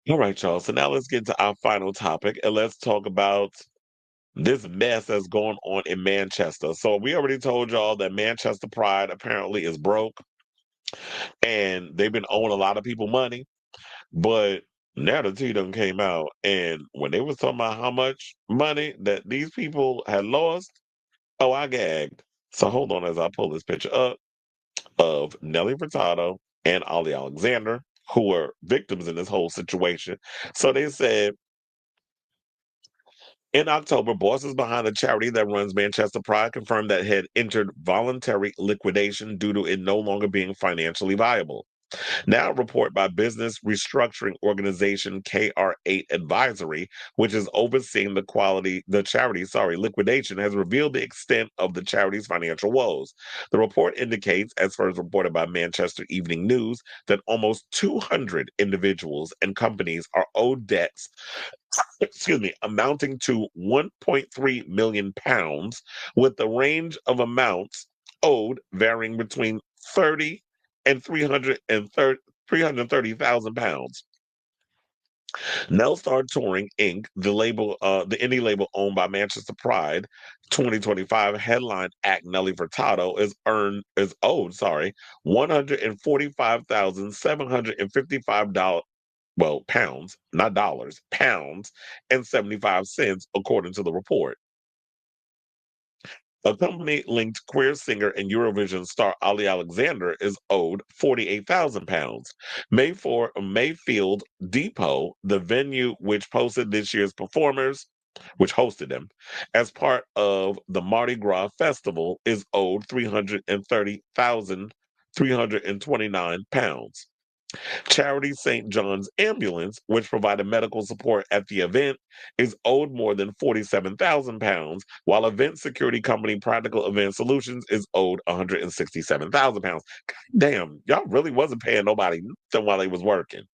All right, y'all. So now let's get to our final topic and let's talk about this mess that's going on in Manchester. So we already told y'all that Manchester Pride apparently is broke and they've been owing a lot of people money. But now the tea done came out, and when they was talking about how much money that these people had lost, oh, I gagged. So hold on as I pull this picture up of Nelly Furtado and Olly Alexander, who were victims in this whole situation. So they said in October, bosses behind the charity that runs Manchester Pride confirmed that it had entered voluntary liquidation due to it no longer being financially viable. Now, a report by business restructuring organization KR8 Advisory, which is overseeing the charity, liquidation, has revealed the extent of the charity's financial woes. The report indicates, as first reported by Manchester Evening News, that almost 200 individuals and companies are owed debts, amounting to 1.3 million pounds, with the range of amounts owed varying between 30 and 330,000 pounds. Nelstar Touring Inc., the indie label owned by Manchester Pride, 2025 headline act Nelly Furtado is owed, $145,755, well, pounds, not dollars, pounds and 75 cents, according to the report. A company linked queer singer and Eurovision star Olly Alexander is owed £48,000. Mayfield Depot, the venue which posted this year's performers, which hosted them, as part of the Mardi Gras Festival, is owed £330,329. Charity St. John's Ambulance, which provided medical support at the event, is owed more than £47,000, while event security company Practical Event Solutions is owed £167,000. Damn, y'all really wasn't paying nobody nothing while they was working.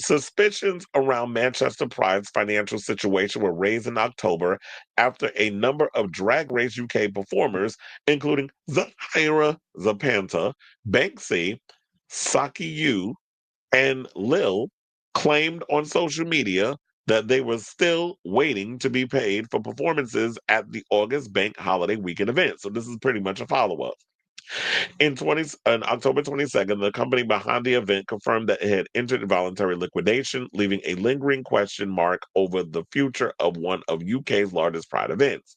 Suspicions around Manchester Pride's financial situation were raised in October after a number of Drag Race UK performers, including Zahira Zapanta, Banksy, Saki Yu, and Lil, claimed on social media that they were still waiting to be paid for performances at the August Bank Holiday Weekend event. So this is pretty much a follow-up. On October 22nd, the company behind the event confirmed that it had entered voluntary liquidation, leaving a lingering question mark over the future of one of UK's largest Pride events,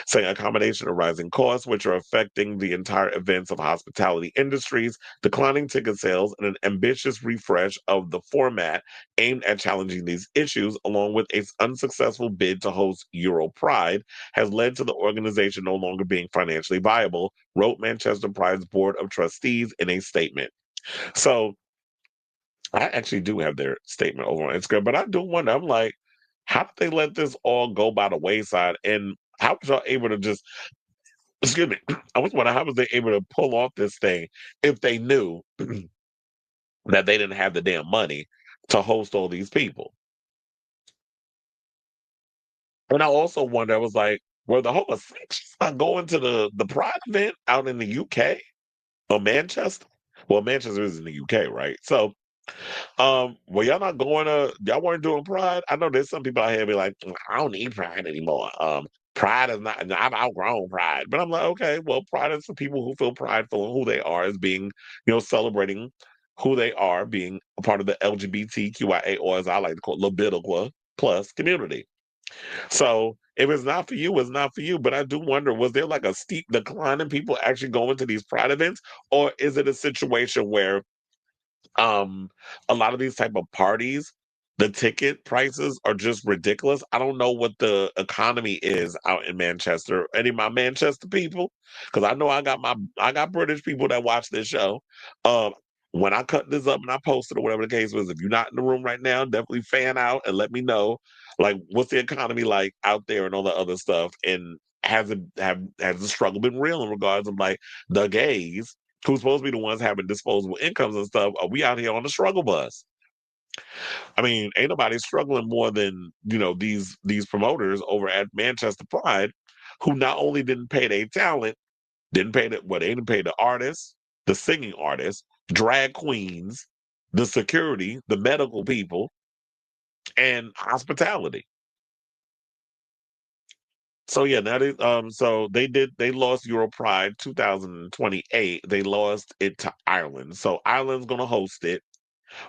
saying a combination of rising costs, which are affecting the entire events of hospitality industries, declining ticket sales, and an ambitious refresh of the format aimed at challenging these issues, along with an unsuccessful bid to host Euro Pride, has led to the organization no longer being financially viable, wrote Manchester Pride's Board of Trustees in a statement. So I actually do have their statement over on Instagram, but I do wonder, I'm like, how did they let this all go by the wayside? And how was y'all able to just, excuse me, I was wondering, how was they able to pull off this thing if they knew that they didn't have the damn money to host all these people? And I also wonder, I was like, were the homosexuals not going to the Pride event out in the UK or Manchester? Well, Manchester is in the UK, right? So, well, y'all weren't doing Pride. I know there's some people out here be like, I don't need Pride anymore. Pride is not, I've outgrown Pride. But I'm like, okay, well, Pride is for people who feel prideful in who they are as being, celebrating who they are, being a part of the LGBTQIA, or as I like to call it, libido plus community. So if it's not for you, it's not for you. But I do wonder, was there like a steep decline in people actually going to these Pride events? Or is it a situation where um a lot of these type of parties, the ticket prices are just ridiculous? I don't know what the economy is out in Manchester, any of my Manchester people, because I know I got British people that watch this show. um when I cut this up and I post it or whatever the case was, if you're not in the room right now, definitely fan out and let me know, like, what's the economy like out there and all the other stuff, and has the struggle been real in regards of like the gays who's supposed to be the ones having disposable incomes and stuff? Are we out here on the struggle bus? I mean, ain't nobody struggling more than these promoters over at Manchester Pride, who not only didn't pay their talent, didn't pay they didn't pay the artists, the singing artists, drag queens, the security, the medical people, and hospitality. So yeah, that is so they lost Euro Pride 2028. They lost it to Ireland. So Ireland's gonna host it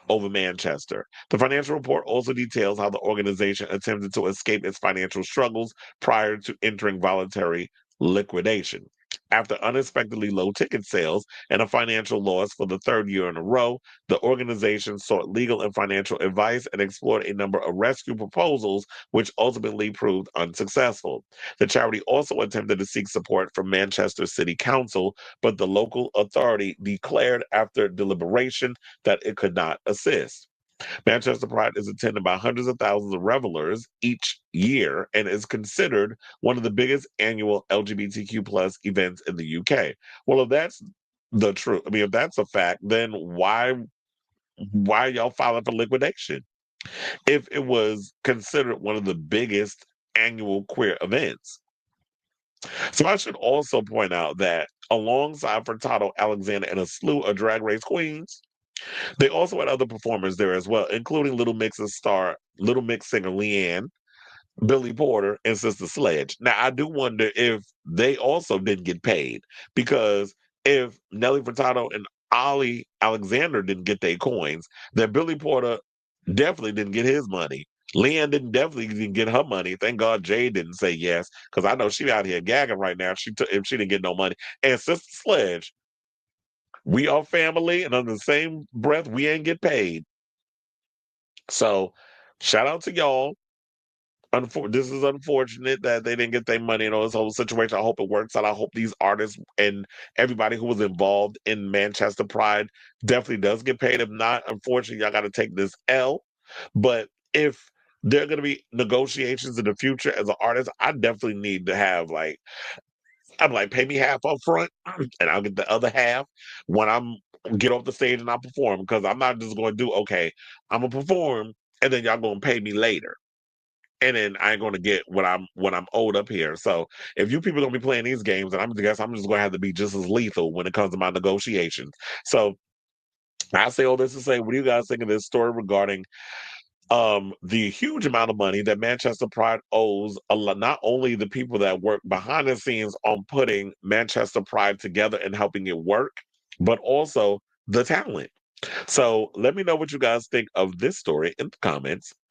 over Manchester. The financial report also details how the organization attempted to escape its financial struggles prior to entering voluntary liquidation. After unexpectedly low ticket sales and a financial loss for the third year in a row, the organization sought legal and financial advice and explored a number of rescue proposals, which ultimately proved unsuccessful. The charity also attempted to seek support from Manchester City Council, but the local authority declared after deliberation that it could not assist. Manchester Pride is attended by hundreds of thousands of revelers each year and is considered one of the biggest annual LGBTQ plus events in the UK. Well, if that's the truth, I mean, if that's a fact, then why y'all filing for liquidation? If it was considered one of the biggest annual queer events. So I should also point out that alongside Furtado, Alexander, and a slew of drag race queens, they also had other performers there as well, including Little Mix singer Leanne, Billy Porter, and Sister Sledge. Now, I do wonder if they also didn't get paid because if Nelly Furtado and Olly Alexander didn't get their coins, then Billy Porter definitely didn't get his money. Leanne didn't get her money. Thank God Jay didn't say yes, because I know she out here gagging right now if she didn't get no money. And Sister Sledge, we are family, and under the same breath, we ain't get paid. So, shout out to y'all. This is unfortunate that they didn't get their money in all this whole situation. I hope it works out. I hope these artists and everybody who was involved in Manchester Pride definitely does get paid. If not, unfortunately, y'all got to take this L. But if there are going to be negotiations in the future as an artist, I definitely need to have I'm like, pay me half up front, and I'll get the other half when I'm get off the stage and I perform. Because I'm not just going to do okay. I'm gonna perform, and then y'all gonna pay me later, and then I ain't gonna get what I'm owed up here. So if you people gonna be playing these games, then I guess I'm just gonna have to be just as lethal when it comes to my negotiations. So I say all this to say, what do you guys think of this story regarding the huge amount of money that Manchester Pride owes not only the people that work behind the scenes on putting Manchester Pride together and helping it work, but also the talent. So let me know what you guys think of this story in the comments down